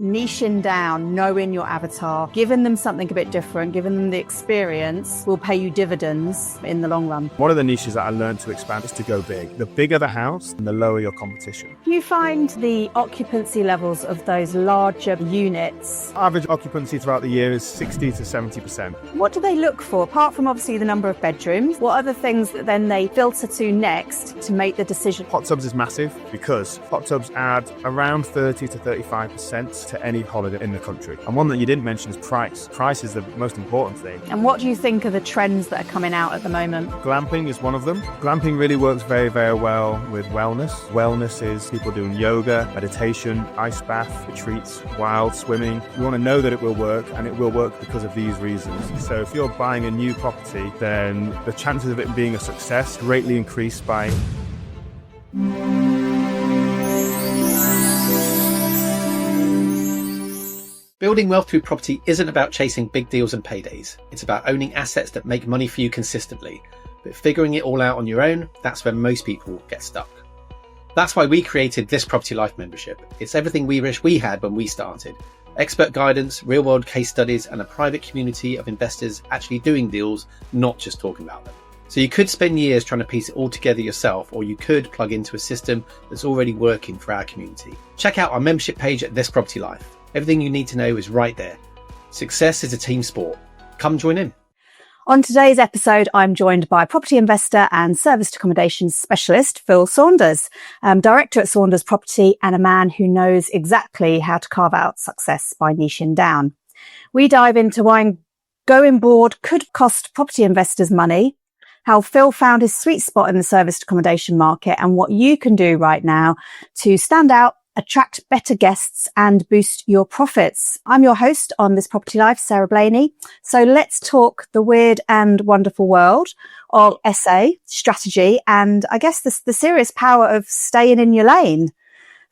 niching down, knowing your avatar, giving them something a bit different, giving them the experience will pay you dividends in the long run. One of the niches that I learned to expand is to go big. The bigger the house, the lower your competition. You find the occupancy levels of those larger units. Average occupancy throughout the year is 60 to 70%. What do they look for? Apart from obviously the number of bedrooms, what are the things that then they filter to next to make the decision? Hot tubs is massive because hot tubs add around 30 to 35% to any holiday in the country. And one that you didn't mention is price. Price is the most important thing. And what do you think are the trends that are coming out at the moment? Glamping is one of them. Glamping really works very, very well with wellness. Wellness is people doing yoga, meditation, ice bath, retreats, wild swimming. You want to know that it will work, and it will work because of these reasons. So if you're buying a new property, then the chances of it being a success greatly increase by Building wealth through property isn't about chasing big deals and paydays. It's about owning assets that make money for you consistently. But figuring it all out on your own, that's where most people get stuck. That's why we created this Property Life membership. It's everything we wish we had when we started. Expert guidance, real-world case studies, and a private community of investors actually doing deals, not just talking about them. So you could spend years trying to piece it all together yourself, or you could plug into a system that's already working for our community. Check out our membership page at This Property Life. Everything you need to know is right there. Success is a team sport. Come join in. On today's episode, I'm joined by property investor and serviced accommodation specialist, Phil Saunders, director at Saunders Property, and a man who knows exactly how to carve out success by niching down. We dive into why going board could cost property investors money, how Phil found his sweet spot in the serviced accommodation market, and what you can do right now to stand out, attract better guests and boost your profits. I'm your host on This Property Life, Sarah Blaney. So let's talk the weird and wonderful world of SA strategy and I guess the serious power of staying in your lane.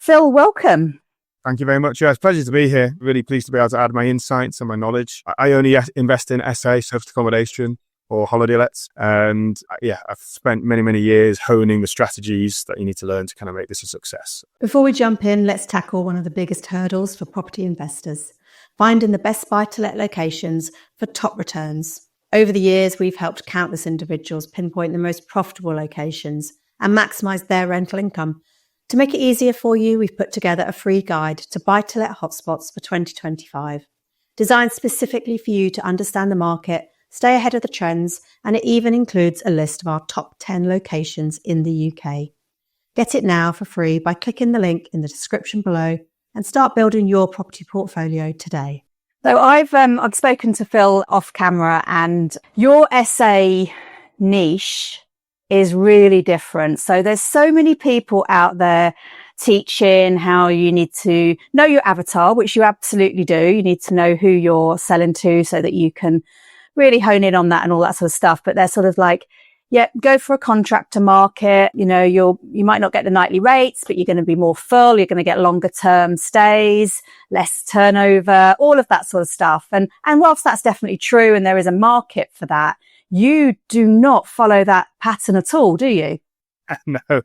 Phil, welcome. Thank you very much. Yeah, it's a pleasure to be here. Really pleased to be able to add my insights and my knowledge. I only invest in SA, serviced accommodation, or holiday lets. And I've spent many, many years honing the strategies that you need to learn to kind of make this a success. Before we jump in, let's tackle one of the biggest hurdles for property investors, finding the best buy-to-let locations for top returns. Over the years, we've helped countless individuals pinpoint the most profitable locations and maximize their rental income. To make it easier for you, we've put together a free guide to buy-to-let hotspots for 2025, designed specifically for you to understand the market, stay ahead of the trends, and it even includes a list of our top 10 locations in the UK. Get it now for free by clicking the link in the description below and start building your property portfolio today. So I've spoken to Phil off camera, and your SA niche is really different. So there's so many people out there teaching how you need to know your avatar, which you absolutely do. You need to know who you're selling to so that you can really hone in on that and all that sort of stuff. But they're sort of like, yeah, go for a contractor market. You know, you might not get the nightly rates, but you're going to be more full. You're going to get longer term stays, less turnover, all of that sort of stuff. And whilst that's definitely true, and there is a market for that, you do not follow that pattern at all, do you? No,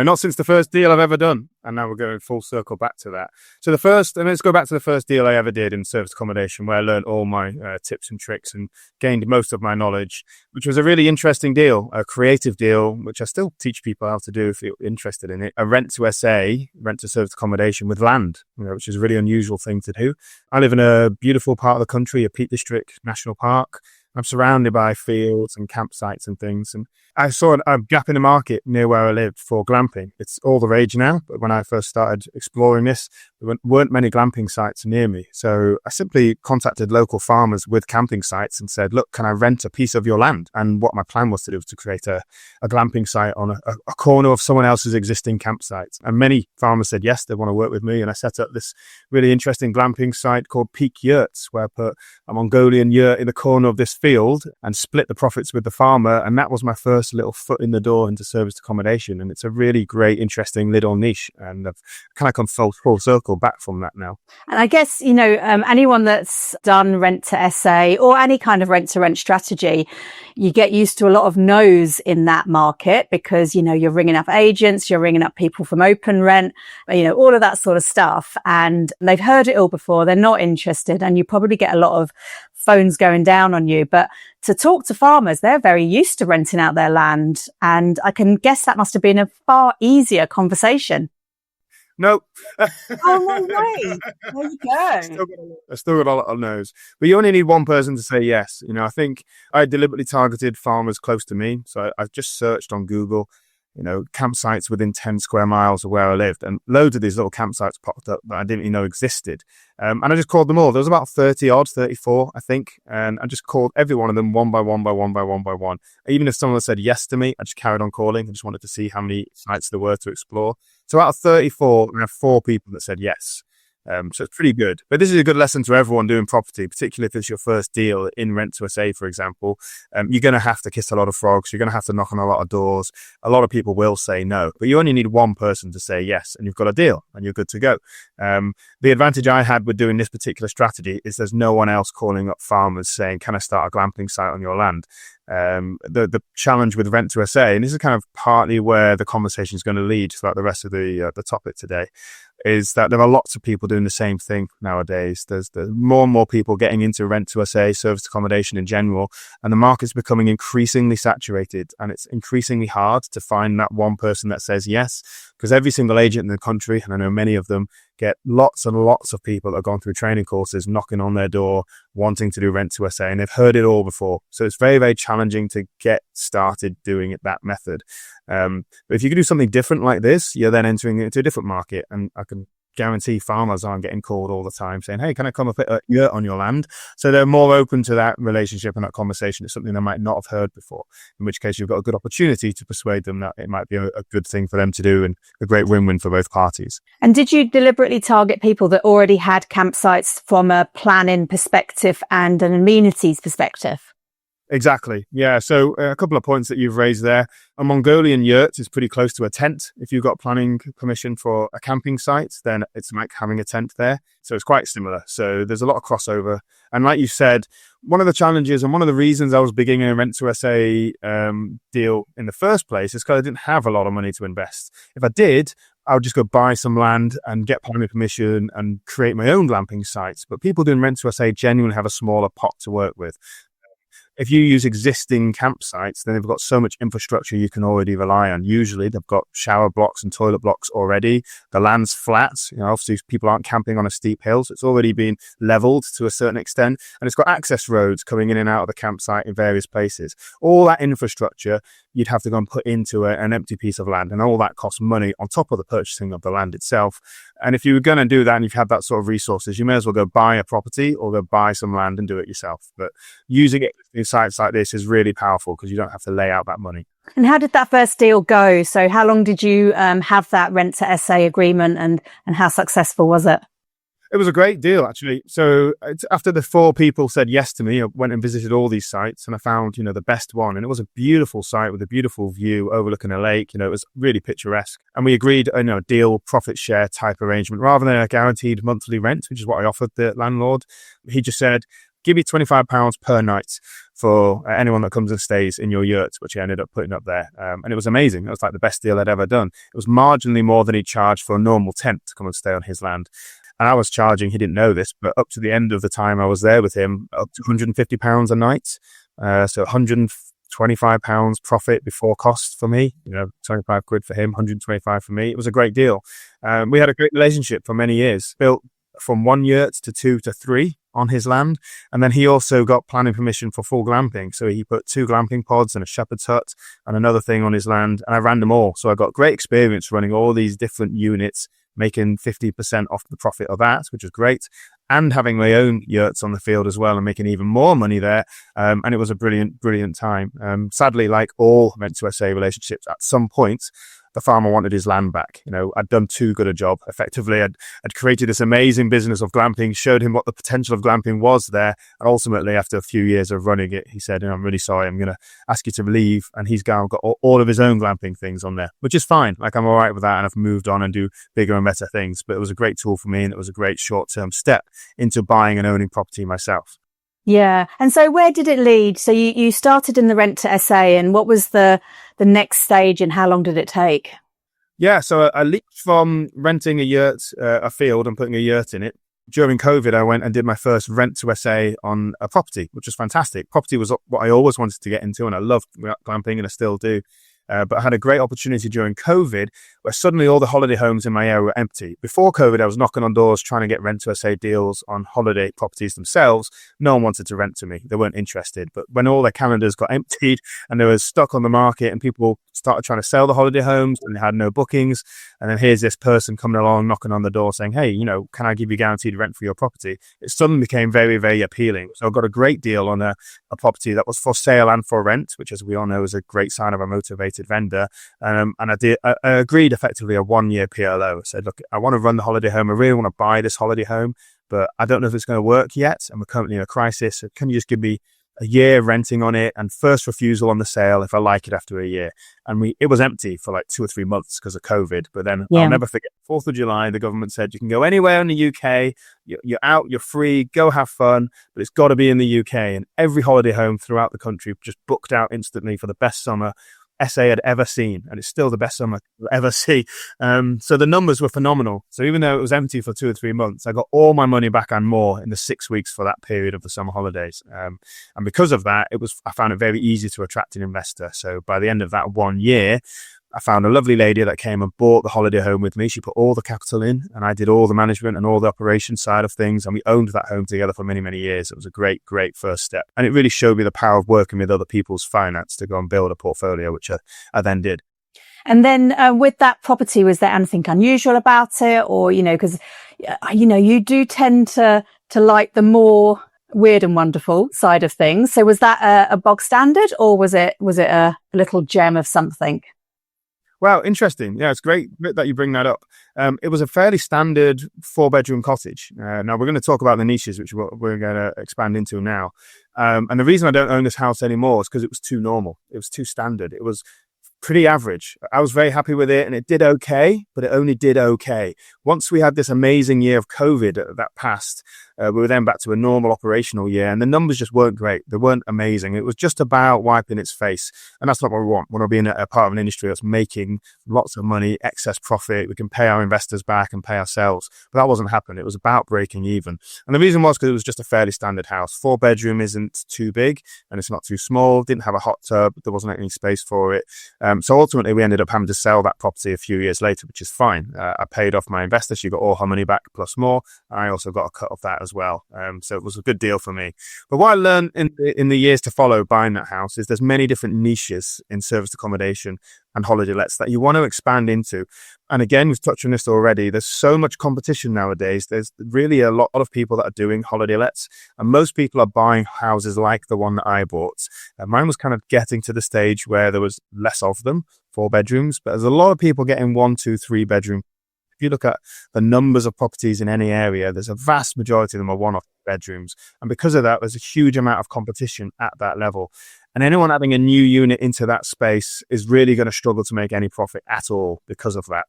not since the first deal I've ever done. And now we're going full circle back to that. So let's go back to the first deal I ever did in serviced accommodation, where I learned all my tips and tricks and gained most of my knowledge, which was a really interesting deal, a creative deal, which I still teach people how to do if you're interested in it. A rent to serviced accommodation with land, which is a really unusual thing to do. I live in a beautiful part of the country, a Peak District National Park. I'm surrounded by fields and campsites and things. And I saw a gap in the market near where I lived for glamping. It's all the rage now, but when I first started exploring this, there weren't many glamping sites near me. So I simply contacted local farmers with camping sites and said, look, can I rent a piece of your land? And what my plan was to do was to create a glamping site on a corner of someone else's existing campsite. And many farmers said, yes, they want to work with me. And I set up this really interesting glamping site called Peak Yurts, where I put a Mongolian yurt in the corner of this field and split the profits with the farmer. And that was my first little foot in the door into serviced accommodation. And it's a really great, interesting little niche. And I've kind of come full circle back from that now. And I guess, anyone that's done rent to SA or any kind of rent to rent strategy, you get used to a lot of no's in that market because, you're ringing up agents, you're ringing up people from Open Rent, all of that sort of stuff. And they've heard it all before. They're not interested. And you probably get a lot of phones going down on you. But to talk to farmers, they're very used to renting out their land. And I can guess that must have been a far easier conversation. No. Oh, no way. There you go. I still got a lot of no's. But you only need one person to say yes. I think I deliberately targeted farmers close to me. So I just searched on Google, campsites within 10 square miles of where I lived. And loads of these little campsites popped up that I didn't even know existed. And I just called them all. There was about 34, I think. And I just called every one of them one by one. Even if someone said yes to me, I just carried on calling. I just wanted to see how many sites there were to explore. So out of 34, we have 4 people that said yes. So it's pretty good. But this is a good lesson to everyone doing property, particularly if it's your first deal in Rent to SA, for example. You're going to have to kiss a lot of frogs. You're going to have to knock on a lot of doors. A lot of people will say no, but you only need one person to say yes, and you've got a deal and you're good to go. The advantage I had with doing this particular strategy is there's no one else calling up farmers saying, can I start a glamping site on your land? The challenge with Rent to SA, and this is kind of partly where the conversation is going to lead throughout the rest of the topic today, is that there are lots of people doing the same thing nowadays. There's more and more people getting into Rent to SA, serviced accommodation in general, and the market's becoming increasingly saturated, and it's increasingly hard to find that one person that says yes, because every single agent in the country, and I know many of them, get lots and lots of people that have gone through training courses knocking on their door wanting to do Rent to SA, and they've heard it all before. So it's very, very challenging to get started doing it that method. But if you can do something different like this, you're then entering into a different market. And I can guarantee farmers aren't getting called all the time saying, hey, can I come and put a yurt on your land? So they're more open to that relationship and that conversation. It's something they might not have heard before, in which case you've got a good opportunity to persuade them that it might be a good thing for them to do and a great win-win for both parties. And did you deliberately target people that already had campsites from a planning perspective and an amenities perspective? Exactly. Yeah. So a couple of points that you've raised there. A Mongolian yurt is pretty close to a tent. If you've got planning permission for a camping site, then it's like having a tent there. So it's quite similar. So there's a lot of crossover. And like you said, one of the challenges and one of the reasons I was beginning a Rent to SA deal in the first place is because I didn't have a lot of money to invest. If I did, I would just go buy some land and get planning permission and create my own glamping sites. But people doing Rent to SA genuinely have a smaller pot to work with. If you use existing campsites, then they've got so much infrastructure you can already rely on. Usually they've got shower blocks and toilet blocks already. The land's flat. Obviously people aren't camping on a steep hill. So it's already been leveled to a certain extent. And it's got access roads coming in and out of the campsite in various places. All that infrastructure, you'd have to go and put into an empty piece of land. And all that costs money on top of the purchasing of the land itself. And if you were going to do that and you've had that sort of resources, you may as well go buy a property or go buy some land and do it yourself. But using it in sites like this is really powerful because you don't have to lay out that money. And how did that first deal go? So how long did you have that Rent to SA agreement and how successful was it? It was a great deal, actually. So after the 4 people said yes to me, I went and visited all these sites and I found, the best one. And it was a beautiful site with a beautiful view overlooking a lake. It was really picturesque. And we agreed a deal profit share type arrangement rather than a guaranteed monthly rent, which is what I offered the landlord. He just said, give me £25 per night for anyone that comes and stays in your yurt, which he ended up putting up there. And it was amazing. It was like the best deal I'd ever done. It was marginally more than he charged for a normal tent to come and stay on his land. And I was charging, he didn't know this, but up to the end of the time I was there with him, up to £150 a night. So £125 profit before cost for me, 25 quid for him, 125 for me. It was a great deal. We had a great relationship for many years, built from 1 yurt to 2 to 3 on his land. And then he also got planning permission for full glamping. So he put 2 glamping pods and a shepherd's hut and another thing on his land. And I ran them all. So I got great experience running all these different units, making 50% off the profit of that, which was great, and having my own yurts on the field as well and making even more money there. And it was a brilliant, brilliant time. Sadly, like all Rent to SA relationships, at some point, the farmer wanted his land back. I'd done too good a job. Effectively, I'd created this amazing business of glamping, showed him what the potential of glamping was there. And ultimately, after a few years of running it, he said, I'm really sorry, I'm going to ask you to leave. And he's got all of his own glamping things on there, which is fine. Like, I'm all right with that. And I've moved on and do bigger and better things. But it was a great tool for me, and it was a great short-term step into buying and owning property myself. Yeah. And so where did it lead? So you started in the rent to SA, and what was the next stage, and how long did it take? Yeah. So I leaped from renting a field and putting a yurt in it. During COVID, I went and did my first rent to SA on a property, which was fantastic. Property was what I always wanted to get into, and I loved glamping, and I still do. But I had a great opportunity during COVID where suddenly all the holiday homes in my area were empty. Before COVID, I was knocking on doors trying to get rent to SA deals on holiday properties themselves. No one wanted to rent to me. They weren't interested. But when all their calendars got emptied and they were stuck on the market and people started trying to sell the holiday homes and they had no bookings, and then here's this person coming along knocking on the door saying, hey, can I give you guaranteed rent for your property? It suddenly became very, very appealing. So I got a great deal on a property that was for sale and for rent, which, as we all know, is a great sign of a motivated vendor. And I agreed effectively a 1-year PLO. I said, look, I want to run the holiday home. I really want to buy this holiday home, but I don't know if it's going to work yet. And we're currently in a crisis. So can you just give me a year renting on it and first refusal on the sale if I like it after a year? And it was empty for like 2 or 3 months because of COVID. But then I'll never forget, 4th of July, the government said you can go anywhere in the UK. You're out, you're free, go have fun, but it's got to be in the UK. And every holiday home throughout the country just booked out instantly for the best summer SA had ever seen, and it's still the best summer you'll ever see. So the numbers were phenomenal. So even though it was empty for 2 or 3 months, I got all my money back and more in the 6 weeks for that period of the summer holidays. And because of that, I found it very easy to attract an investor. So by the end of that 1 year, I found a lovely lady that came and bought the holiday home with me. She put all the capital in, and I did all the management and all the operation side of things. And we owned that home together for many, many years. It was a great, great first step. And it really showed me the power of working with other people's finance to go and build a portfolio, which I then did. And then with that property, was there anything unusual about it? Or, because, you do tend to like the more weird and wonderful side of things. So was that a bog standard, or was it a little gem of something? Wow, interesting. Yeah, it's great that you bring that up. It was a fairly standard 4-bedroom cottage. Now, we're going to talk about the niches, which we're going to expand into now. And the reason I don't own this house anymore is because it was too normal. It was too standard. It was pretty average. I was very happy with it, and it did okay, but it only did okay. Once we had this amazing year of COVID that passed, we were then back to a normal operational year, and the numbers just weren't great. They weren't amazing. It was just about wiping its face, and that's not what we want. We want to be in a part of an industry that's making lots of money, excess profit. We can pay our investors back and pay ourselves, but that wasn't happening. It was about breaking even, and the reason was because it was just a fairly standard house. 4-bedroom isn't too big, and it's not too small. Didn't have a hot tub. There wasn't any space for it. So ultimately, we ended up having to sell that property a few years later, which is fine. I paid off my investor. She got all her money back plus more. I also got a cut of that as well. So it was a good deal for me. But what I learned in the years to follow buying that house is there's many different niches in serviced accommodation and holiday lets that you want to expand into. And again, we've touched on this already. There's so much competition nowadays. There's really a lot of people that are doing holiday lets, and most people are buying houses like the one that I bought. Mine was kind of getting to the stage where there was less of them, 4 bedrooms, but there's a lot of people getting 1, 2, 3 bedroom. If you look at the numbers of properties in any area, there's a vast majority of them are 1 or 2 bedrooms. And because of that, there's a huge amount of competition at that level. And anyone having a new unit into that space is really going to struggle to make any profit at all because of that.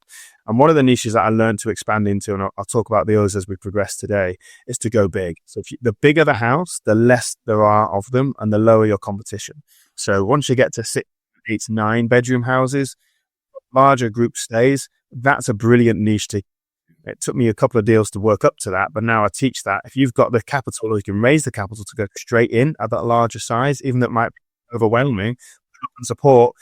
And one of the niches that I learned to expand into, and I'll talk about the others as we progress today, is to go big. So the bigger the house, the less there are of them and the lower your competition. So once you get to 6, 8, 9 bedroom houses, larger group stays, that's a brilliant niche to. It took me a couple of deals to work up to that, but now I teach that if you've got the capital, or you can raise the capital to go straight in at that larger size, even though it might be overwhelming, and support,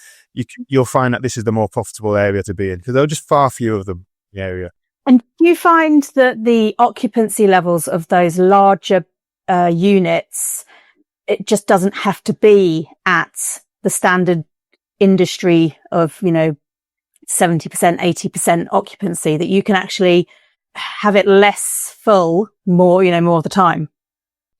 you'll find that this is the more profitable area to be in, because there are just far fewer of them in the area. And do you find that the occupancy levels of those larger units, it just doesn't have to be at the standard industry of, 70%, 80% occupancy, that you can actually have it less full, more of the time?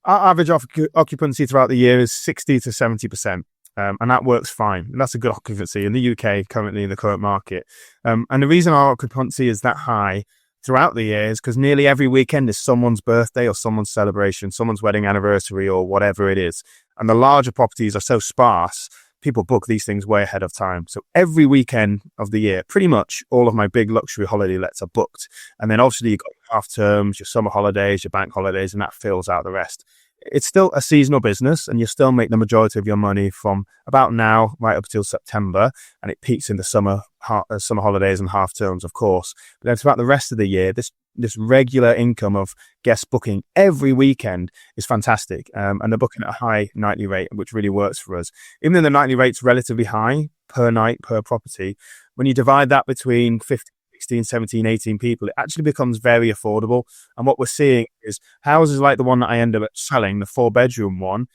Our average occupancy throughout the year is 60 to 70%. And that works fine. And that's a good occupancy in the UK currently in the current market. And the reason our occupancy is that high throughout the year is because nearly every weekend is someone's birthday or someone's celebration, someone's wedding anniversary or whatever it is. And the larger properties are so sparse, people book these things way ahead of time. So every weekend of the year, pretty much all of my big luxury holiday lets are booked. And then obviously you've got your half terms, your summer holidays, your bank holidays, and that fills out the rest. It's still a seasonal business and you still make the majority of your money from about now right up till September, and it peaks in the summer holidays and half terms, of course. But then throughout the rest of the year, this regular income of guests booking every weekend is fantastic. And they're booking at a high nightly rate, which really works for us. Even though the nightly rate's relatively high per night, per property, when you divide that between 16, 17, 18 people, it actually becomes very affordable. And what we're seeing is houses like the one that I ended up selling, the 4-bedroom one,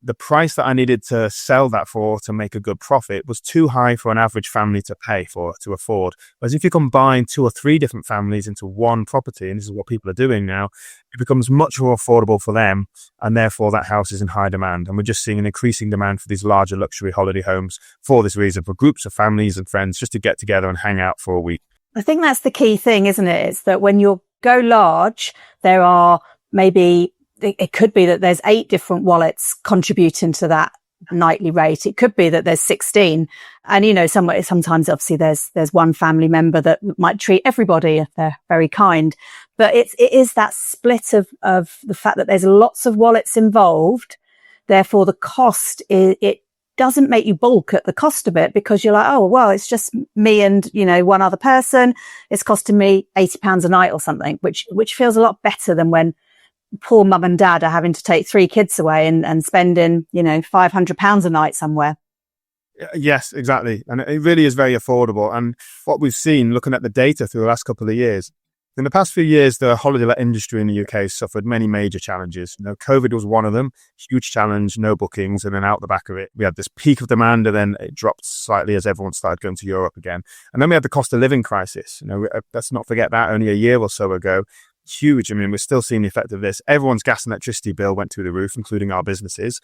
the price that I needed to sell that for to make a good profit was too high for an average family to pay for, to afford. Whereas if you combine 2 or 3 different families into one property, and this is what people are doing now, it becomes much more affordable for them, and therefore that house is in high demand. And we're just seeing an increasing demand for these larger luxury holiday homes for this reason, for groups of families and friends just to get together and hang out for a week. I think that's the key thing, isn't it? It's that when you go large, there are maybe, it could be that there's 8 different wallets contributing to that nightly rate. It could be that there's 16. And, you know, sometimes obviously there's one family member that might treat everybody if they're very kind. But it is that split of the fact that there's lots of wallets involved. Therefore, the cost it doesn't make you balk at the cost of it, because you're like, oh, well, it's just me and, you know, one other person. It's costing me £80 a night or something, which feels a lot better than when poor mum and dad are having to take 3 kids away and spending, you know, £500 a night somewhere. Yes, exactly. And it really is very affordable. And what we've seen looking at the data through the last couple of years, in the past few years, the holiday let industry in the UK suffered many major challenges. You know, COVID was one of them, huge challenge, no bookings, and then out the back of it, we had this peak of demand, and then it dropped slightly as everyone started going to Europe again. And then we had the cost of living crisis. You know, let's not forget that only a year or so ago. Huge. I mean, we're still seeing the effect of this. Everyone's gas and electricity bill went through the roof, including our businesses.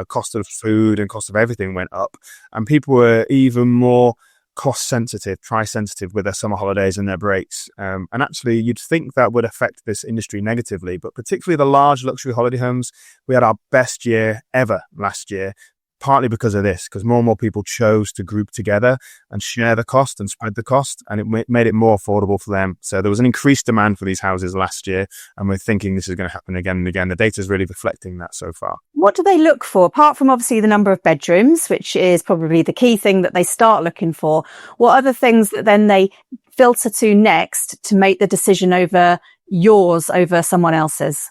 Cost of food and cost of everything went up, and people were even more cost sensitive, price sensitive with their summer holidays and their breaks. And actually, you'd think that would affect this industry negatively, but particularly the large luxury holiday homes, we had our best year ever last year. Partly because of this, because more and more people chose to group together and share the cost and spread the cost, and it made it more affordable for them. So there was an increased demand for these houses last year, and we're thinking this is going to happen again and again. The data is really reflecting that so far. What do they look for, apart from obviously the number of bedrooms, which is probably the key thing that they start looking for? What are the things that then they filter to next to make the decision over yours over someone else's?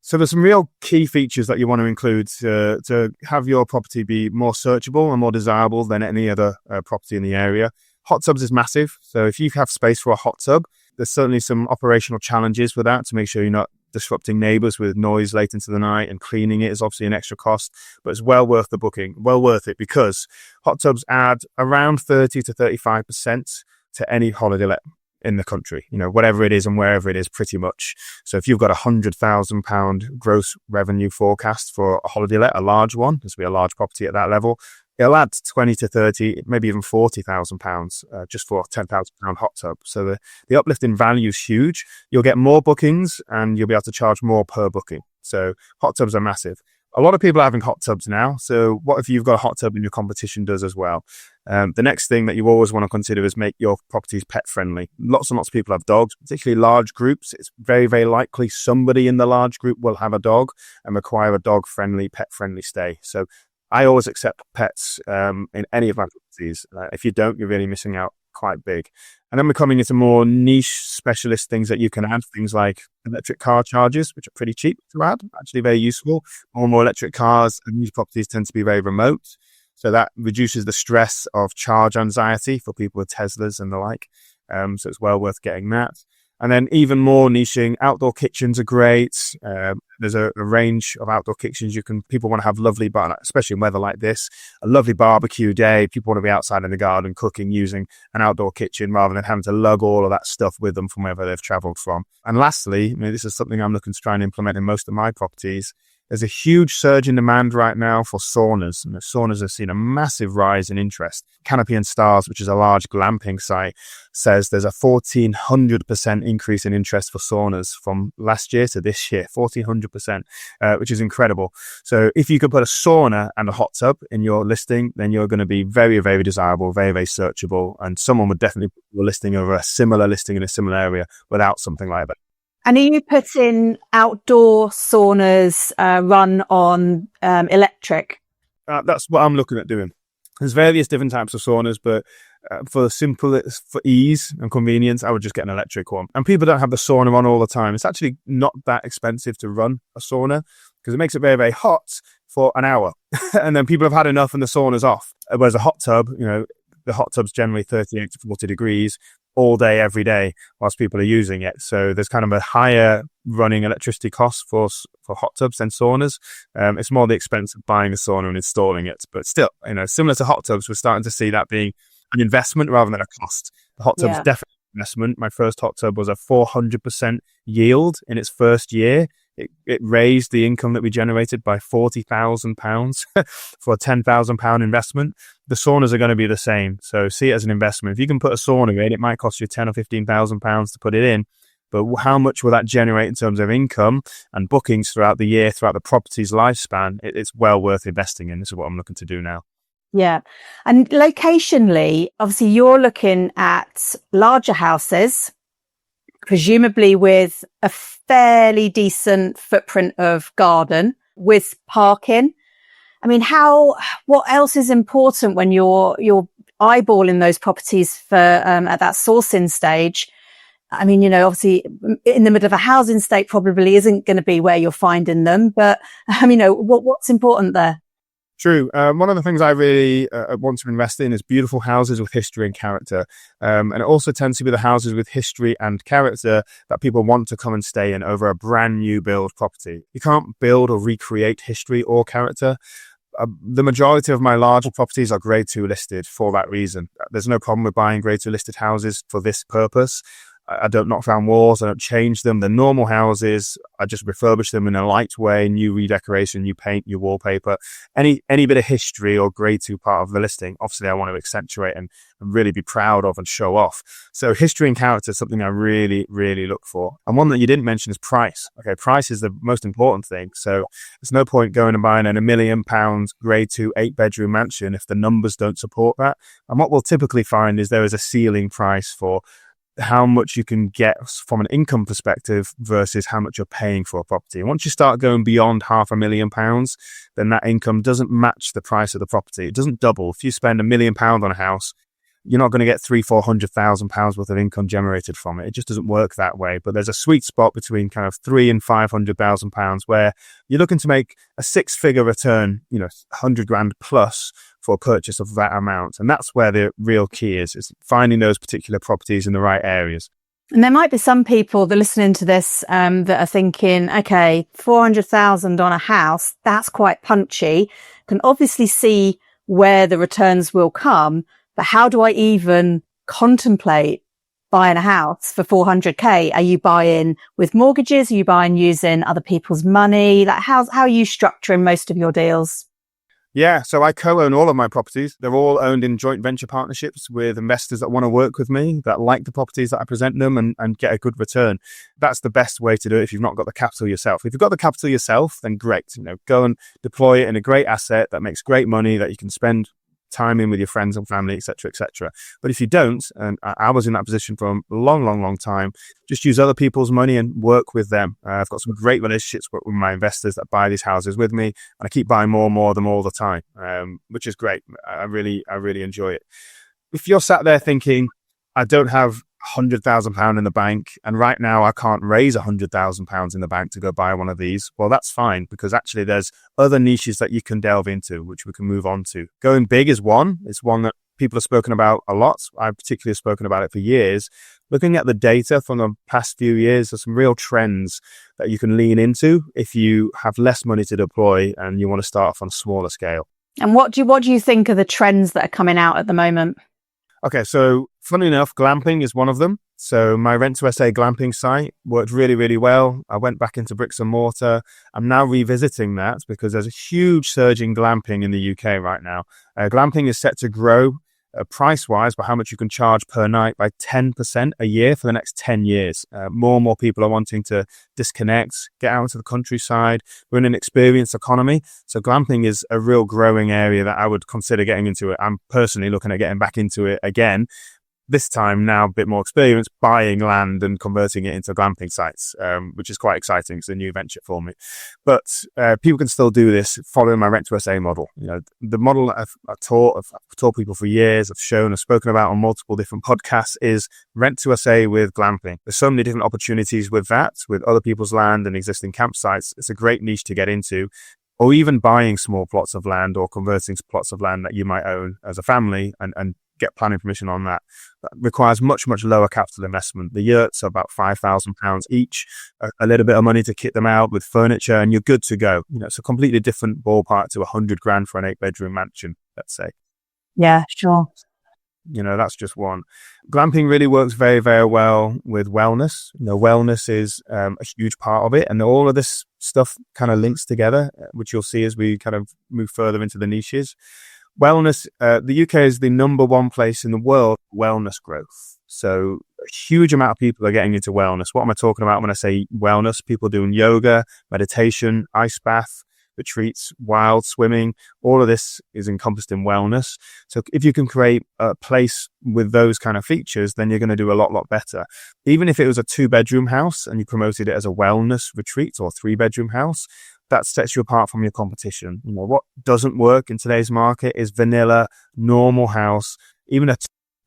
So there's some real key features that you want to include to have your property be more searchable and more desirable than any other property in the area. Hot tubs is massive. So if you have space for a hot tub, there's certainly some operational challenges with that to make sure you're not disrupting neighbours with noise late into the night, and cleaning it is obviously an extra cost, but it's well worth the booking, well worth it, because hot tubs add around 30 to 35% to any holiday let in the country, you know, whatever it is and wherever it is, pretty much. So if you've got £100,000 gross revenue forecast for a holiday let, a large one, this will be a large property at that level, it'll add 20 to 30, maybe even £40,000 just for a £10,000 hot tub. So the uplift in value is huge. You'll get more bookings and you'll be able to charge more per booking. So hot tubs are massive. A lot of people are having hot tubs now. So what if you've got a hot tub and your competition does as well? The next thing that you always want to consider is make your properties pet friendly. Lots and lots of people have dogs, particularly large groups. It's very, very likely somebody in the large group will have a dog and require a dog friendly, pet friendly stay. So I always accept pets in any of my properties. If you don't, you're really missing out quite big. And then we're coming into more niche specialist things that you can add, things like electric car chargers, which are pretty cheap to add, actually very useful. More and more electric cars and these properties tend to be very remote. So that reduces the stress of charge anxiety for people with Teslas and the like. So it's well worth getting that. And then even more niching, outdoor kitchens are great. There's a range of outdoor kitchens. People want to have lovely, especially in weather like this, a lovely barbecue day. People want to be outside in the garden cooking using an outdoor kitchen rather than having to lug all of that stuff with them from wherever they've traveled from. And lastly, this is something I'm looking to try and implement in most of my properties, There's a huge surge in demand right now for saunas. And the saunas have seen a massive rise in interest. Canopy and Stars, which is a large glamping site, says there's a 1,400% increase in interest for saunas from last year to this year, 1,400%, which is incredible. So if you could put a sauna and a hot tub in your listing, then you're going to be very, very desirable, very, very searchable. And someone would definitely put your listing over a similar listing in a similar area without something like that. And are you putting outdoor saunas run on electric? That's what I'm looking at doing. There's various different types of saunas, but for ease and convenience, I would just get an electric one. And people don't have the sauna on all the time. It's actually not that expensive to run a sauna because it makes it very, very hot for an hour. And then people have had enough and the sauna's off. Whereas a hot tub, the hot tub's generally 38 to 40 degrees all day, every day, whilst people are using it. So there's kind of a higher running electricity cost for hot tubs than saunas. It's more the expense of buying a sauna and installing it. But still, similar to hot tubs, we're starting to see that being an investment rather than a cost. The hot tub's definitely an investment. My first hot tub was a 400% yield in its first year. It raised the income that we generated by £40,000 for a £10,000 investment. The saunas are going to be the same. So see it as an investment. If you can put a sauna in, it might cost you £10,000 or £15,000 to put it in. But how much will that generate in terms of income and bookings throughout the year, throughout the property's lifespan? It's well worth investing in. This is what I'm looking to do now. Yeah. And locationally, obviously you're looking at larger houses, presumably with a fairly decent footprint of garden with parking. I mean, what else is important when you're eyeballing those properties for at that sourcing stage? I mean, obviously in the middle of a housing estate probably isn't going to be where you're finding them, but what's important there? True. One of the things I really want to invest in is beautiful houses with history and character. And it also tends to be the houses with history and character that people want to come and stay in over a brand new build property. You can't build or recreate history or character. The majority of my larger properties are grade 2 listed for that reason. There's no problem with buying grade 2 listed houses for this purpose. I don't knock down walls. I don't change them. The normal houses, I just refurbish them in a light way, new redecoration, new paint, new wallpaper, any bit of history or grade 2 part of the listing. Obviously, I want to accentuate and really be proud of and show off. So history and character is something I really, really look for. And one that you didn't mention is price. Okay, price is the most important thing. So there's no point going and buying a £1 million grade 2 8-bedroom mansion if the numbers don't support that. And what we'll typically find is there is a ceiling price for how much you can get from an income perspective versus how much you're paying for a property. And once you start going beyond £500,000, then that income doesn't match the price of the property. It doesn't double. If you spend £1 million on a house, you're not going to get £300,000-400,000 worth of income generated from it. It just doesn't work that way. But there's a sweet spot between kind of £300,000 and £500,000 where you're looking to make a 6-figure return, £100,000 plus for a purchase of that amount. And that's where the real key is finding those particular properties in the right areas. And there might be some people that are listening to this that are thinking, okay, 400,000 on a house, that's quite punchy. Can obviously see where the returns will come, but how do I even contemplate buying a house for 400k? Are you buying with mortgages? Are you buying using other people's money? Like how are you structuring most of your deals? Yeah, so I co-own all of my properties. They're all owned in joint venture partnerships with investors that want to work with me, that like the properties that I present them and get a good return. That's the best way to do it if you've not got the capital yourself. If you've got the capital yourself, then great. Go and deploy it in a great asset that makes great money that you can spend time in with your friends and family, etc., etc. But if you don't, and I was in that position for a long time, just use other people's money and work with them. I've got some great relationships with my investors that buy these houses with me, and I keep buying more and more of them all the time, which is great. I really enjoy it. If you're sat there thinking, I don't have £100,000 in the bank, and right now I can't raise £100,000 in the bank to go buy one of these, well, that's fine, because actually there's other niches that you can delve into, which we can move on to. Going big is one. It's one that people have spoken about a lot. I've particularly spoken about it for years. Looking at the data from the past few years, there's some real trends that you can lean into if you have less money to deploy and you want to start off on a smaller scale. And what do you think are the trends that are coming out at the moment? Okay, so funny enough, glamping is one of them. So my Rent to SA glamping site worked really, really well. I went back into bricks and mortar. I'm now revisiting that because there's a huge surge in glamping in the UK right now. Glamping is set to grow price-wise by how much you can charge per night by 10% a year for the next 10 years. More and more people are wanting to disconnect, get out into the countryside. We're in an experience economy. So glamping is a real growing area that I would consider getting into it. I'm personally looking at getting back into it again. This time now a bit more experience buying land and converting it into glamping sites, which is quite exciting. It's a new venture for me. But people can still do this following my Rent to SA model. The model that I've taught people for years, I've shown, I've spoken about on multiple different podcasts is Rent to SA with glamping. There's so many different opportunities with that, with other people's land and existing campsites. It's a great niche to get into. Or even buying small plots of land or converting to plots of land that you might own as a family and get planning permission on that. That requires much, much lower capital investment. The yurts are about £5,000 each, a little bit of money to kit them out with furniture, and you're good to go. It's a completely different ballpark to £100,000 for an 8-bedroom mansion, let's say. Yeah, sure. That's just one. Glamping really works very, very well with wellness. Wellness is a huge part of it, and all of this stuff kind of links together, which you'll see as we kind of move further into the niches. Wellness, the UK is the number one place in the world for wellness growth. So a huge amount of people are getting into wellness. What am I talking about when I say wellness? People doing yoga, meditation, ice bath, retreats, wild swimming. All of this is encompassed in wellness. So if you can create a place with those kind of features, then you're going to do a lot better. Even if it was a 2-bedroom house and you promoted it as a wellness retreat or 3-bedroom house, that sets you apart from your competition. What doesn't work in today's market is vanilla, normal house, even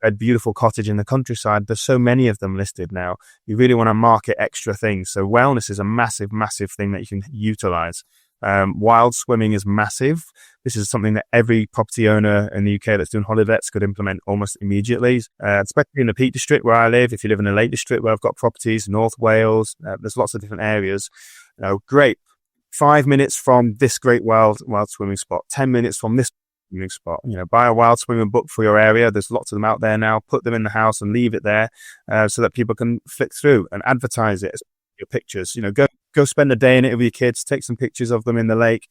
a beautiful cottage in the countryside. There's so many of them listed now. You really want to market extra things. So wellness is a massive, massive thing that you can utilize. Wild swimming is massive. This is something that every property owner in the UK that's doing holiday lets could implement almost immediately, especially in the Peak District where I live. If you live in the Lake District where I've got properties, North Wales, there's lots of different areas. Great. 5 minutes from this great wild swimming spot, 10 minutes from this swimming spot. Buy a wild swimming book for your area. There's lots of them out there now. Put them in the house and leave it there so that people can flick through and advertise it as your pictures. Go spend a day in it with your kids, take some pictures of them in the lake,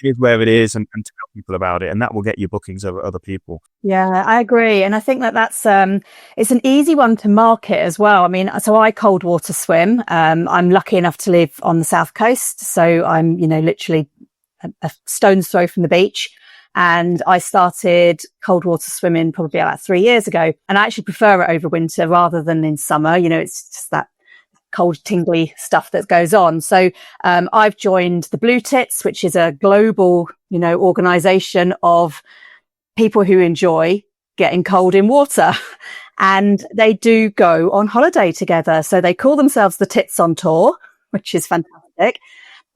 here's where it is, and tell people about it, and that will get you bookings over other people. Yeah, I agree. And I think that's it's an easy one to market as well. I mean, so I cold water swim. I'm lucky enough to live on the south coast, so I'm literally a stone's throw from the beach. And I started cold water swimming probably about 3 years ago, and I actually prefer it over winter rather than in summer. It's just that cold, tingly stuff that goes on. So I've joined the Blue Tits, which is a global, organization of people who enjoy getting cold in water. And they do go on holiday together. So they call themselves the Tits on Tour, which is fantastic.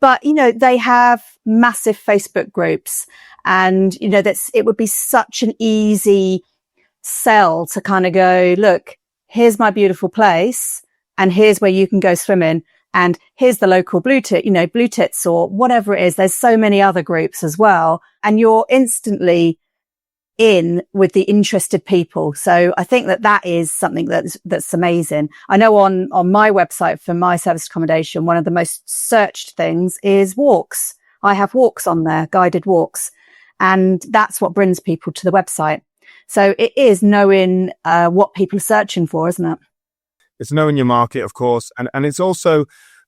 But, they have massive Facebook groups, and, it would be such an easy sell to kind of go, look, here's my beautiful place, and here's where you can go swimming, and here's the local Blue Tits or whatever it is. There's so many other groups as well, and you're instantly in with the interested people. So I think that is something that's amazing. I know on my website for my service accommodation, one of the most searched things is walks. I have walks on there, guided walks, and that's what brings people to the website. So it is knowing what people are searching for, isn't it? It's knowing your market, of course, and it's also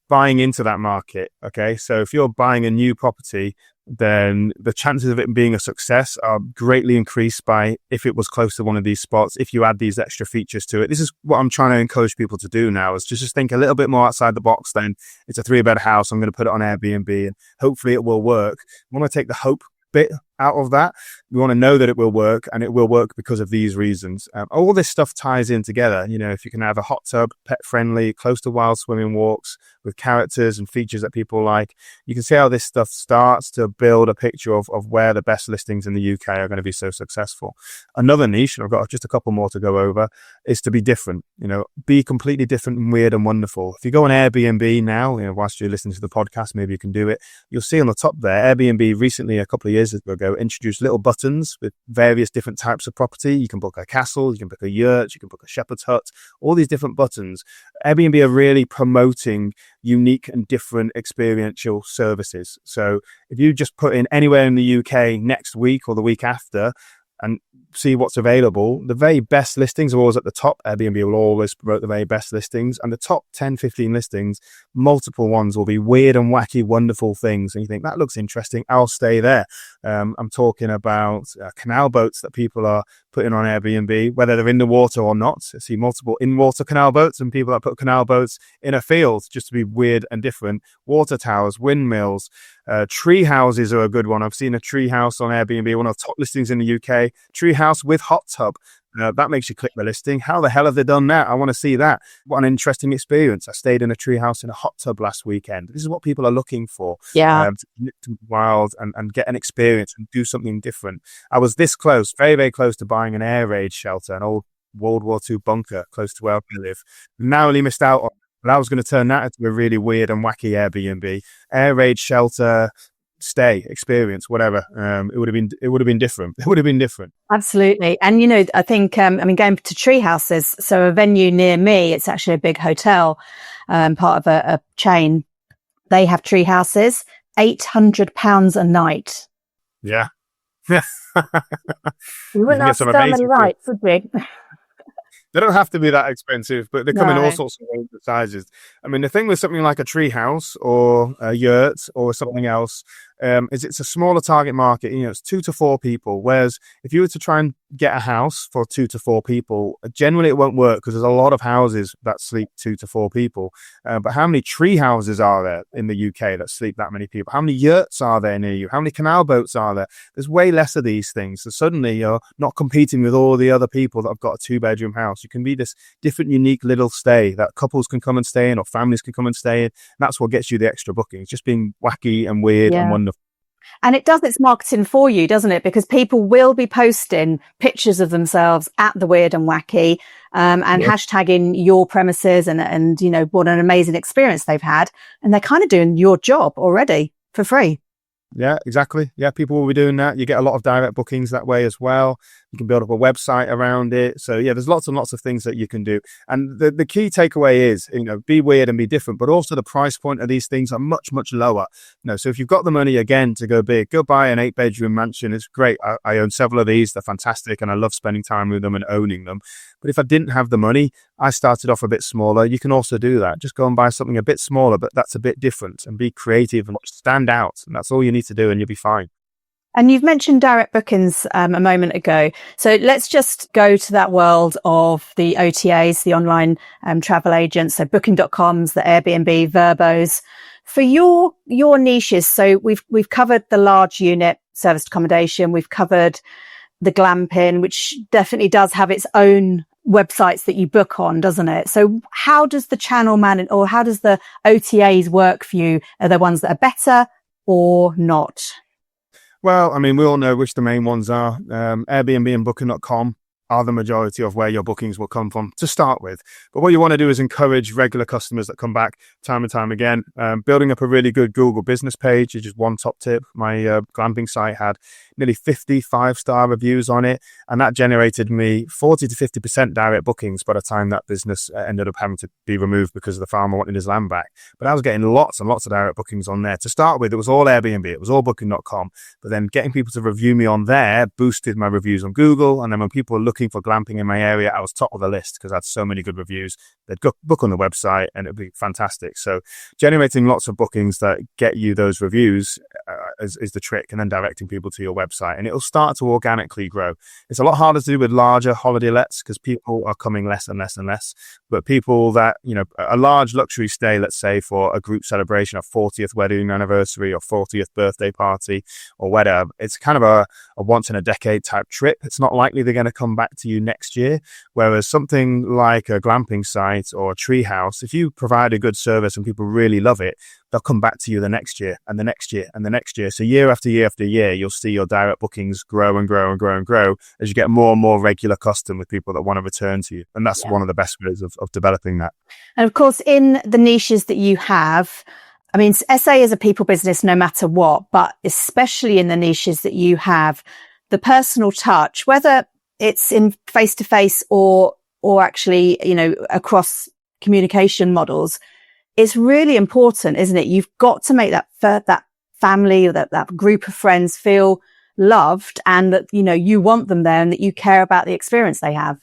buying into that market. Okay, so if you're buying a new property, then the chances of it being a success are greatly increased by if it was close to one of these spots, if you add these extra features to it. This is what I'm trying to encourage people to do now, is just think a little bit more outside the box. Then it's a 3-bed house. I'm going to put it on Airbnb and hopefully it will work. I want to take the hope bit out of that. We want to know that it will work, and it will work because of these reasons. All this stuff ties in together. If you can have a hot tub, pet friendly, close to wild swimming walks with characters and features that people like, you can see how this stuff starts to build a picture of where the best listings in the UK are going to be so successful. Another niche, and I've got just a couple more to go over, is to be different. Be completely different and weird and wonderful. If you go on Airbnb now, whilst you're listening to the podcast, maybe you can do it. You'll see on the top there, Airbnb recently, a couple of years ago, introduced little buttons with various different types of property. You can book a castle, you can book a yurt, you can book a shepherd's hut, all these different buttons. Airbnb are really promoting unique and different experiential services. So if you just put in anywhere in the UK next week or the week after and see what's available, the very best listings are always at the top. Airbnb will always promote the very best listings, and the top 10, 15 listings, multiple ones will be weird and wacky, wonderful things. And you think, that looks interesting, I'll stay there. I'm talking about canal boats that people are putting on Airbnb, whether they're in the water or not. I see multiple in-water canal boats and people that put canal boats in a field just to be weird and different. Water towers, windmills, tree houses are a good one. I've seen a tree house on Airbnb, one of the top listings in the UK. Tree house with hot tub. That makes you click the listing. How the hell have they done that? I want to see that. What an interesting experience. I stayed in a tree house in a hot tub last weekend. This is what people are looking for. Yeah. To connect to the wild and get an experience and do something different. I was this close, very, very close to buying an air raid shelter, an old World War II bunker close to where I live. Narrowly missed out on. But I was going to turn that into a really weird and wacky Airbnb. Air raid shelter, stay, experience, whatever. It would have been different. It would have been different. Absolutely. And, I think, going to tree houses. So a venue near me, it's actually a big hotel, part of a chain. They have tree houses, £800 a night. Yeah. We wouldn't have so many nights, would we? They don't have to be that expensive, but they come in all sorts of sizes. I mean, the thing with something like a tree house or a yurt or something else is it's a smaller target market. It's 2 to 4 people. Whereas if you were to try and get a house for 2 to 4 people, generally it won't work because there's a lot of houses that sleep 2 to 4 people. But how many tree houses are there in the UK that sleep that many people? How many yurts are there near you? How many canal boats are there? There's way less of these things. So suddenly you're not competing with all the other people that have got a 2-bedroom house. You can be this different, unique little stay that couples can come and stay in or families can come and stay in. And that's what gets you the extra bookings, just being wacky and weird and wonderful. And it does its marketing for you, doesn't it? Because people will be posting pictures of themselves at the weird and wacky, and hashtagging your premises and what an amazing experience they've had. And they're kind of doing your job already for free. Yeah, exactly. Yeah, people will be doing that. You get a lot of direct bookings that way as well. You can build up a website around it. So yeah, there's lots and lots of things that you can do. And the key takeaway is, be weird and be different, but also the price point of these things are much, much lower. So if you've got the money again to go big, go buy an 8-bedroom mansion. It's great. I own several of these. They're fantastic. And I love spending time with them and owning them. But if I didn't have the money, I started off a bit smaller. You can also do that. Just go and buy something a bit smaller, but that's a bit different, and be creative and stand out. And that's all you need to do and you'll be fine. And you've mentioned direct bookings a moment ago. So let's just go to that world of the OTAs, the online travel agents, so booking.coms, the Airbnb, Verbos. For your niches, so we've covered the large unit serviced accommodation, we've covered the glamping, which definitely does have its own websites that you book on, doesn't it? So how does the channel or how does the OTAs work for you? Are there ones that are better or not? Well, I mean, we all know which the main ones are. Airbnb and booking.com are the majority of where your bookings will come from to start with. But what you want to do is encourage regular customers that come back time and time again. Building up a really good Google business page is just one top tip. My glamping site had nearly 50 5-star reviews on it, and that generated me 40 to 50% direct bookings by the time that business ended up having to be removed because the farmer wanted his land back. But I was getting lots and lots of direct bookings on there. To start with, it was all Airbnb, it was all booking.com, but then getting people to review me on there boosted my reviews on Google. And then when people were looking for glamping in my area, I was top of the list because I had so many good reviews. They'd go book on the website and it'd be fantastic. So generating lots of bookings that get you those reviews is the trick, and then directing people to your website, and it'll start to organically grow. It's a lot harder to do with larger holiday lets because people are coming less and less and less. But people that, a large luxury stay, let's say for a group celebration, a 40th wedding anniversary or 40th birthday party or whatever, it's kind of a once in a decade type trip. It's not likely they're going to come back to you next year. Whereas something like a glamping site or a tree house, if you provide a good service and people really love it, they'll come back to you the next year and the next year and the next year. So year after year after year, you'll see your direct bookings grow and grow and grow and grow as you get more and more regular custom with people that want to return to you. And that's one of the best ways of developing that. And of course, in the niches that you have, I mean, SA is a people business no matter what, but especially in the niches that you have, the personal touch, whether it's in face-to-face or actually, across communication models, is really important, isn't it? You've got to make that family or that group of friends feel loved, and that, you want them there and that you care about the experience they have.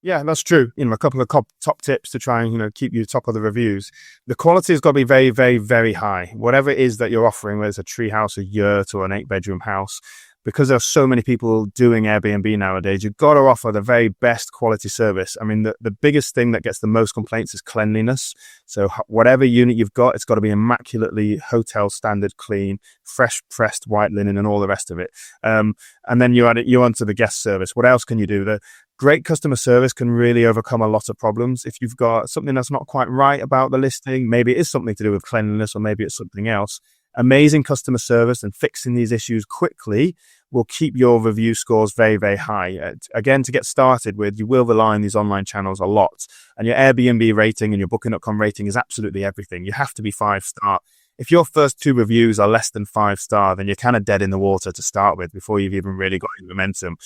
Yeah, that's true. A couple of top tips to try and, keep you top of the reviews. The quality has got to be very, very, very high. Whatever it is that you're offering, whether it's a tree house, a yurt, or an 8-bedroom house, because there's so many people doing Airbnb nowadays, you've got to offer the very best quality service. I mean, the biggest thing that gets the most complaints is cleanliness. So whatever unit you've got, it's got to be immaculately hotel standard clean, fresh pressed white linen and all the rest of it. And then you're onto the guest service. What else can you do? The great customer service can really overcome a lot of problems. If you've got something that's not quite right about the listing, maybe it is something to do with cleanliness or maybe it's something else. Amazing customer service and fixing these issues quickly will keep your review scores very, very high. Again, to get started with, you will rely on these online channels a lot. And your Airbnb rating and your Booking.com rating is absolutely everything. You have to be 5-star. If your first 2 reviews are less than 5-star, then you're kind of dead in the water to start with before you've even really got any momentum.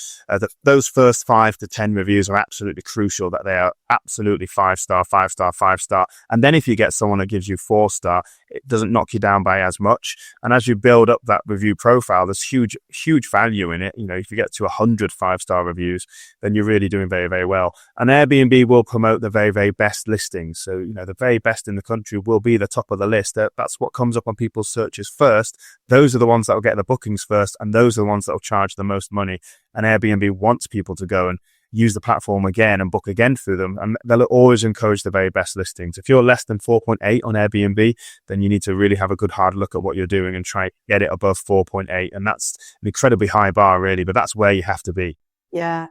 Those first 5 to 10 reviews are absolutely crucial, that they are absolutely 5-star, 5-star, 5-star. And then if you get someone that gives you 4-star, it doesn't knock you down by as much. And as you build up that review profile, there's huge, huge value in it. If you get to 100 5-star reviews, then you're really doing very, very well. And Airbnb will promote the very, very best listings. So, the very best in the country will be the top of the list. That's what comes up on people's searches first. Those are the ones that will get the bookings first, and those are the ones that will charge the most money. And Airbnb wants people to go and use the platform again and book again through them, and they'll always encourage the very best listings. If you're less than 4.8 on Airbnb, then you need to really have a good hard look at what you're doing and try to get it above 4.8, and that's an incredibly high bar, really, but that's where you have to be. Yeah.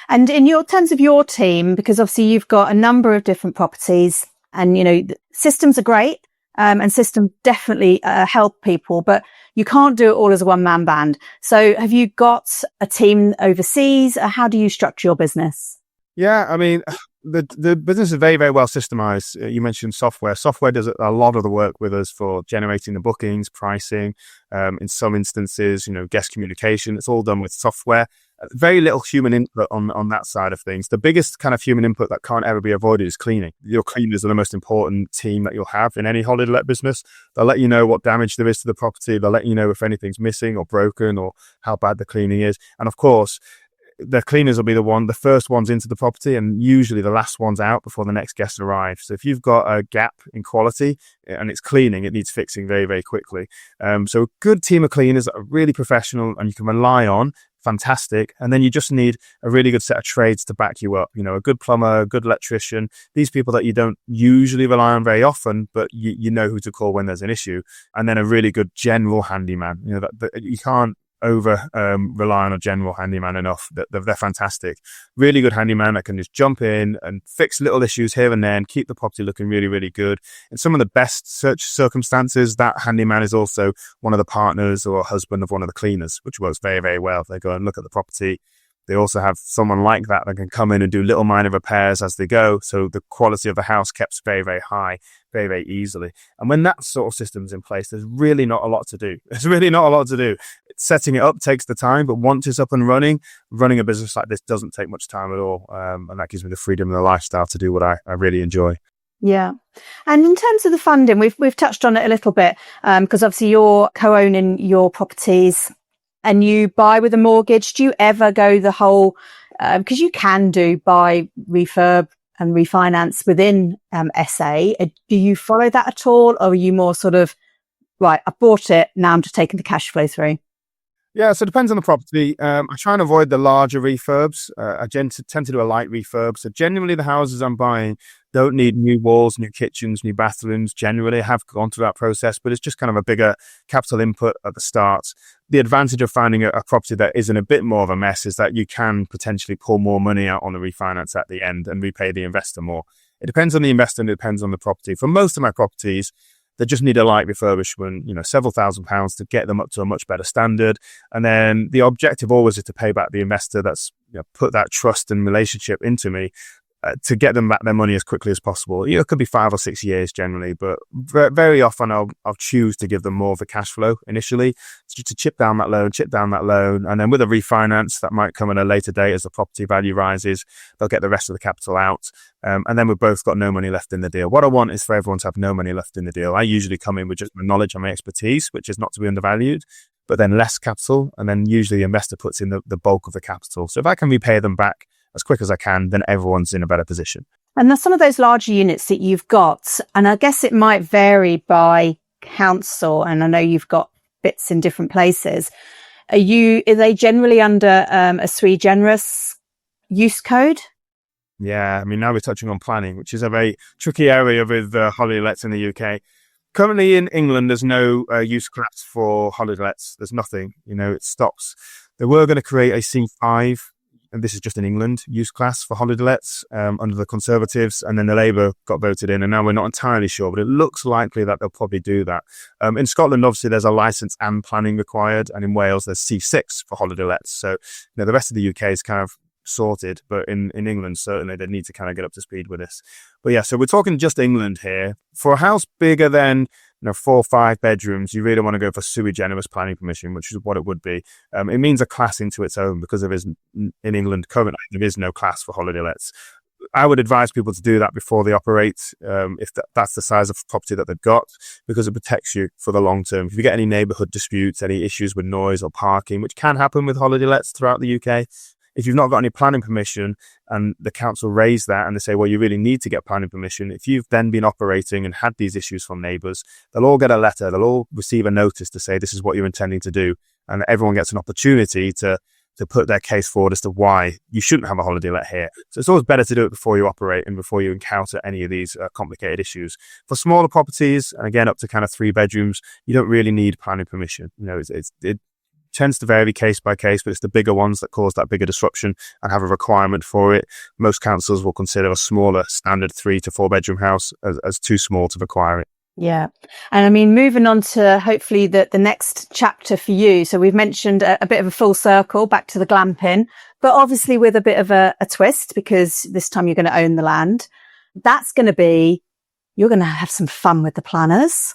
And in terms of your team, because obviously you've got a number of different properties, and systems are great. And systems definitely help people, but you can't do it all as a one-man band. So have you got a team overseas? How do you structure your business? Yeah, I mean, the business is very, very well systemized. You mentioned software. Software does a lot of the work with us for generating the bookings, pricing, in some instances, guest communication. It's all done with software. Very little human input on that side of things. The biggest kind of human input that can't ever be avoided is cleaning. Your cleaners are the most important team that you'll have in any holiday let business. They'll let you know what damage there is to the property. They'll let you know if anything's missing or broken or how bad the cleaning is. And of course, the cleaners will be the first ones into the property, and usually the last ones out before the next guest arrives. So if you've got a gap in quality and it's cleaning, it needs fixing very, very quickly. So a good team of cleaners that are really professional and you can rely on, fantastic. And then you just need a really good set of trades to back you up. A good plumber, a good electrician, these people that you don't usually rely on very often, but you know who to call when there's an issue. And then a really good general handyman. That you can't rely on a general handyman enough. They're fantastic. Really good handyman that can just jump in and fix little issues here and there and keep the property looking really, really good. In some of the best search circumstances, that handyman is also one of the partners or husband of one of the cleaners, which works very, very well. They go and look at the property. They also have someone like that can come in and do little minor repairs as they go. So the quality of the house kept very, very high, very, very easily. And when that sort of system's in place, there's really not a lot to do. Setting it up takes the time, but once it's up and running a business like this doesn't take much time at all. And that gives me the freedom and the lifestyle to do what I really enjoy. Yeah. And in terms of the funding, we've touched on it a little bit, because obviously you're co-owning your properties and you buy with a mortgage. Do you ever go the whole, because you can do buy, refurb and refinance within SA. Do you follow that at all? Or are you more sort of, right, I bought it, now I'm just taking the cash flow through? Yeah, so it depends on the property. I try and avoid the larger refurbs. I tend to do a light refurb. So generally the houses I'm buying don't need new walls, new kitchens, new bathrooms. Generally, I have gone through that process, but it's just kind of a bigger capital input at the start. The advantage of finding a property that isn't a bit more of a mess is that you can potentially pull more money out on the refinance at the end and repay the investor more. It depends on the investor and it depends on the property. For most of my properties, they just need a light refurbishment, several £1,000s to get them up to a much better standard. And then the objective always is to pay back the investor that's put that trust and relationship into me. to get them back their money as quickly as possible. It could be 5 or 6 years generally, but very often I'll choose to give them more of a cash flow initially to chip down that loan. And then with a refinance that might come at a later date as the property value rises, they'll get the rest of the capital out. And then we've both got no money left in the deal. What I want is for everyone to have no money left in the deal. I usually come in with just my knowledge and my expertise, which is not to be undervalued, but then less capital. And then usually the investor puts in the bulk of the capital. So if I can repay them back as quick as I can, then everyone's in a better position. And there's some of those larger units that you've got, and I guess it might vary by council, and I know you've got bits in different places. Are they generally under a sui generis use code? Yeah, I mean, now we're touching on planning, which is a very tricky area with holiday lets in the UK. Currently in England, there's no use class for holiday lets. There's nothing, it stops. They were going to create a C5, and this is just in England, use class for holiday lets under the Conservatives, and then the Labour got voted in, and now we're not entirely sure, but it looks likely that they'll probably do that. In Scotland, obviously, there's a licence and planning required, and in Wales, there's C6 for holiday lets. So the rest of the UK is kind of sorted, but in England, certainly, they need to kind of get up to speed with this. But yeah, so we're talking just England here. For a house bigger than 4 or 5 bedrooms, you really want to go for sui generis planning permission, which is what it would be. It means a class into its own because in England currently there is no class for holiday lets. I would advise people to do that before they operate, if that's the size of property that they've got, because it protects you for the long term. If you get any neighbourhood disputes, any issues with noise or parking, which can happen with holiday lets throughout the UK, if you've not got any planning permission and the council raise that and they say, well, you really need to get planning permission, if you've then been operating and had these issues from neighbours, they'll all get a letter, they'll all receive a notice to say this is what you're intending to do. And everyone gets an opportunity to put their case forward as to why you shouldn't have a holiday let here. So it's always better to do it before you operate and before you encounter any of these complicated issues. For smaller properties, and again, up to kind of 3 bedrooms, you don't really need planning permission. It tends to vary case by case, but it's the bigger ones that cause that bigger disruption and have a requirement for it. Most councils will consider a smaller standard 3 to 4 bedroom house as too small to require it. Yeah. And I mean, moving on to hopefully the next chapter for you. So we've mentioned a bit of a full circle back to the glamping, but obviously with a bit of a twist, because this time you're going to own the land. That's going to be, you're going to have some fun with the planners.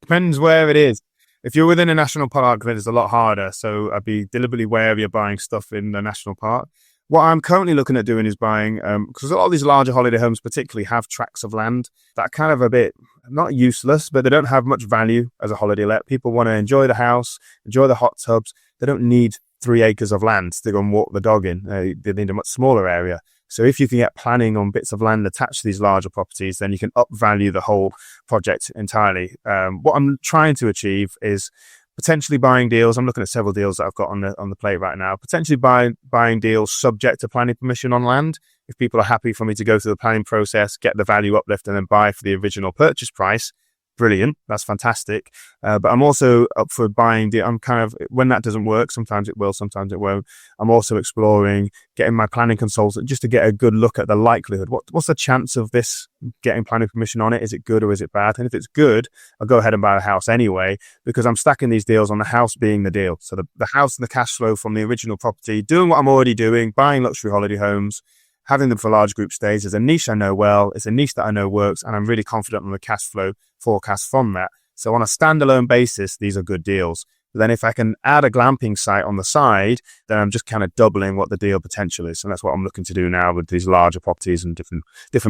Depends where it is. If you're within a national park, then it's a lot harder. So I'd be deliberately wary of buying stuff in the national park. What I'm currently looking at doing is buying, because a lot of these larger holiday homes particularly have tracts of land that are kind of a bit, not useless, but they don't have much value as a holiday let. People want to enjoy the house, enjoy the hot tubs. They don't need 3 acres of land to go and walk the dog in. They need a much smaller area. So if you can get planning on bits of land attached to these larger properties, then you can upvalue the whole project entirely. What I'm trying to achieve is potentially buying deals. I'm looking at several deals that I've got on the plate right now. Potentially buying deals subject to planning permission on land. If people are happy for me to go through the planning process, get the value uplift, and then buy for the original purchase price, brilliant. That's fantastic. But I'm also up for buying. I'm kind of, when that doesn't work, sometimes it will, sometimes it won't. I'm also exploring getting my planning consultant just to get a good look at the likelihood. What's the chance of this getting planning permission on it? Is it good or is it bad? And if it's good, I'll go ahead and buy a house anyway, because I'm stacking these deals on the house being the deal. So the house and the cash flow from the original property, doing what I'm already doing, buying luxury holiday homes, having them for large group stays is a niche I know well. It's a niche that I know works, and I'm really confident on the cash flow forecast from that. So on a standalone basis, these are good deals. But then if I can add a glamping site on the side, then I'm just kind of doubling what the deal potential is. And that's what I'm looking to do now with these larger properties and different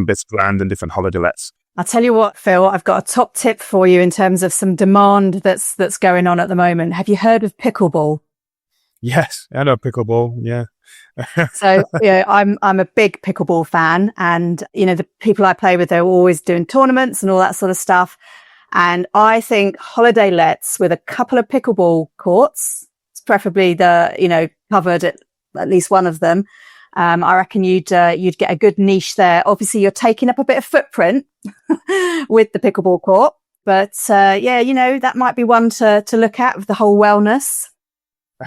bits of land and different holiday lets. I'll tell you what, Phil, I've got a top tip for you in terms of some demand that's going on at the moment. Have you heard of pickleball? Yes, I know pickleball. Yeah. So, I'm a big pickleball fan, and, the people I play with, they're always doing tournaments and all that sort of stuff. And I think holiday lets with a couple of pickleball courts, preferably covered at least one of them. I reckon you'd get a good niche there. Obviously you're taking up a bit of footprint with the pickleball court, but, that might be one to look at with the whole wellness.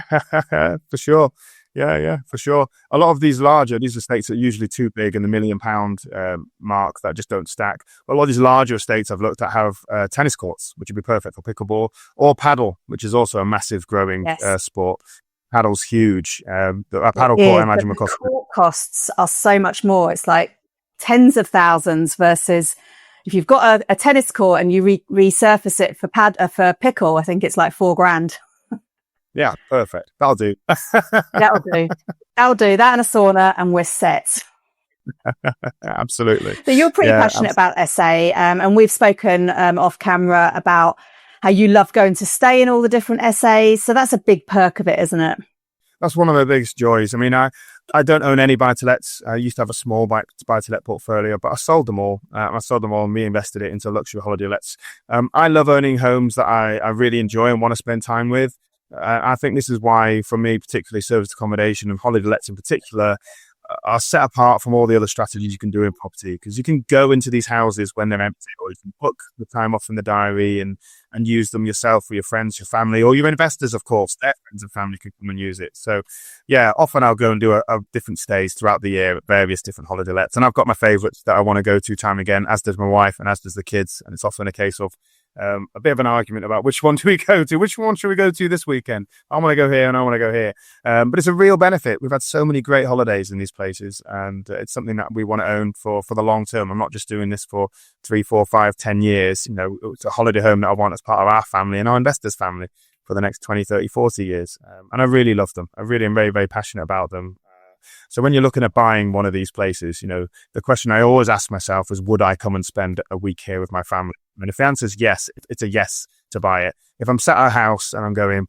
For sure. Yeah, for sure. A lot of these estates are usually too big in the £1 million mark that just don't stack. But a lot of these larger estates I've looked at have tennis courts, which would be perfect for pickleball, or paddle, which is also a massive growing sport. Paddle's huge. A paddle court, I imagine, will cost costs are so much more. It's like tens of thousands versus if you've got a tennis court and you resurface it for pickle, I think it's like $4,000. Yeah, perfect. That'll do. That'll do. That'll do. That and a sauna, and we're set. Absolutely. So you're pretty passionate about SA, and we've spoken off camera about how you love going to stay in all the different SAs. So that's a big perk of it, isn't it? That's one of my biggest joys. I mean, I don't own any buy-to-lets. I used to have a small buy-to-let portfolio, but I sold them all. And reinvested it into luxury holiday lets. I love owning homes that I really enjoy and want to spend time with. I think this is why, for me, particularly serviced accommodation and holiday lets in particular, are set apart from all the other strategies you can do in property, because you can go into these houses when they're empty, or you can book the time off in the diary and use them yourself for your friends, your family, or your investors, of course. Their friends and family can come and use it. So yeah, often I'll go and do a different stays throughout the year at various different holiday lets, and I've got my favorites that I want to go to time again, as does my wife and as does the kids. And it's often a case of a bit of an argument about which one do we go to? Which one should we go to this weekend? I want to go here and I want to go here. But it's a real benefit. We've had so many great holidays in these places, and it's something that we want to own for the long term. I'm not just doing this for 3, 4, 5, 10 years. You know, it's a holiday home that I want as part of our family and our investors' family for the next 20, 30, 40 years. And I really love them. I really am very, very passionate about them. So when you're looking at buying one of these places, you know, the question I always ask myself is, would I come and spend a week here with my family? And if the answer is yes, it's a yes to buy it. If I'm sat at a house and I'm going,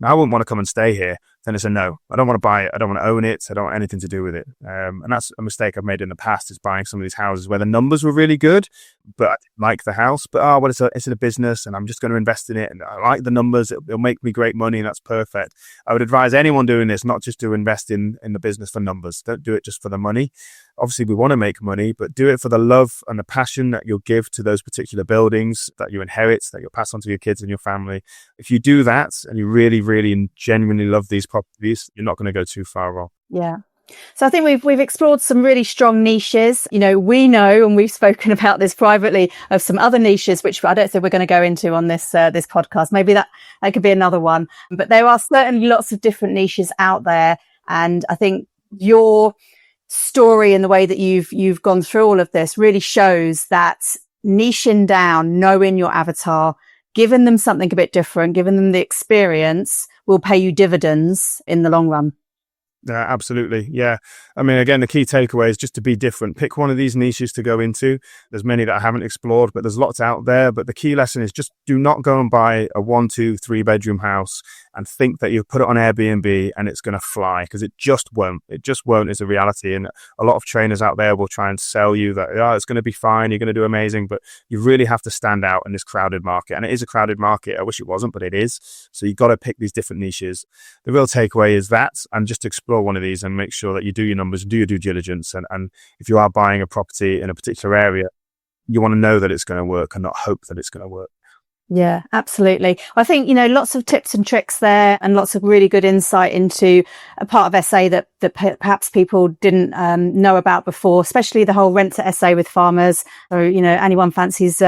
I wouldn't want to come and stay here, then it's a no. I don't want to buy it. I don't want to own it. I don't want anything to do with it. And that's a mistake I've made in the past, is buying some of these houses where the numbers were really good, but I didn't like the house. But, it's a business and I'm just going to invest in it. And I like the numbers. It'll make me great money. And that's perfect. I would advise anyone doing this not just to invest in the business for numbers. Don't do it just for the money. Obviously, we want to make money, but do it for the love and the passion that you'll give to those particular buildings that you inherit, that you'll pass on to your kids and your family. If you do that and you really, really and genuinely love these properties, you're not going to go too far wrong. Yeah. So I think we've explored some really strong niches. You know, we know, and we've spoken about this privately, of some other niches, which I don't think we're going to go into on this podcast. Maybe that could be another one. But there are certainly lots of different niches out there. And I think your story and the way that you've gone through all of this really shows that niching down, knowing your avatar, giving them something a bit different, giving them the experience will pay you dividends in the long run. Absolutely. Yeah. I mean, again, the key takeaway is just to be different. Pick one of these niches to go into. There's many that I haven't explored, but there's lots out there. But the key lesson is just do not go and buy a 1, 2, 3 bedroom house and think that you put it on Airbnb and it's going to fly, because it just won't. It just won't is a reality. And a lot of trainers out there will try and sell you that, it's going to be fine, you're going to do amazing, but you really have to stand out in this crowded market. And it is a crowded market. I wish it wasn't, but it is. So you've got to pick these different niches. The real takeaway is that, and just explore one of these and make sure that you do your numbers, do your due diligence. And if you are buying a property in a particular area, you want to know that it's going to work and not hope that it's going to work. Yeah, absolutely. I think, lots of tips and tricks there, and lots of really good insight into a part of SA that perhaps people didn't know about before, especially the whole rent to SA with farmers. So, anyone fancies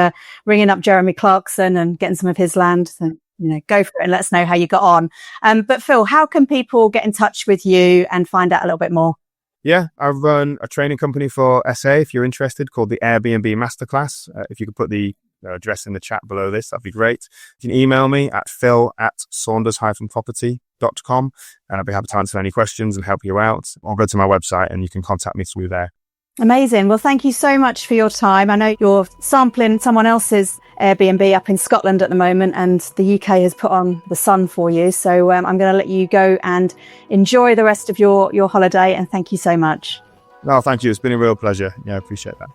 ringing up Jeremy Clarkson and getting some of his land, then, go for it and let us know how you got on. But Phil, how can people get in touch with you and find out a little bit more? Yeah, I run a training company for SA, if you're interested, called the Airbnb Masterclass. If you could put the address in the chat below this, that'd be great. You can email me at phil@saunders-property.com, and I'll be happy to answer any questions and help you out. Or go to my website and you can contact me through there. Amazing. Well, thank you so much for your time. I know you're sampling someone else's Airbnb up in Scotland at the moment, and the UK has put on the sun for you. So I'm going to let you go and enjoy the rest of your holiday, and thank you so much. No, thank you. It's been a real pleasure. Yeah, I appreciate that.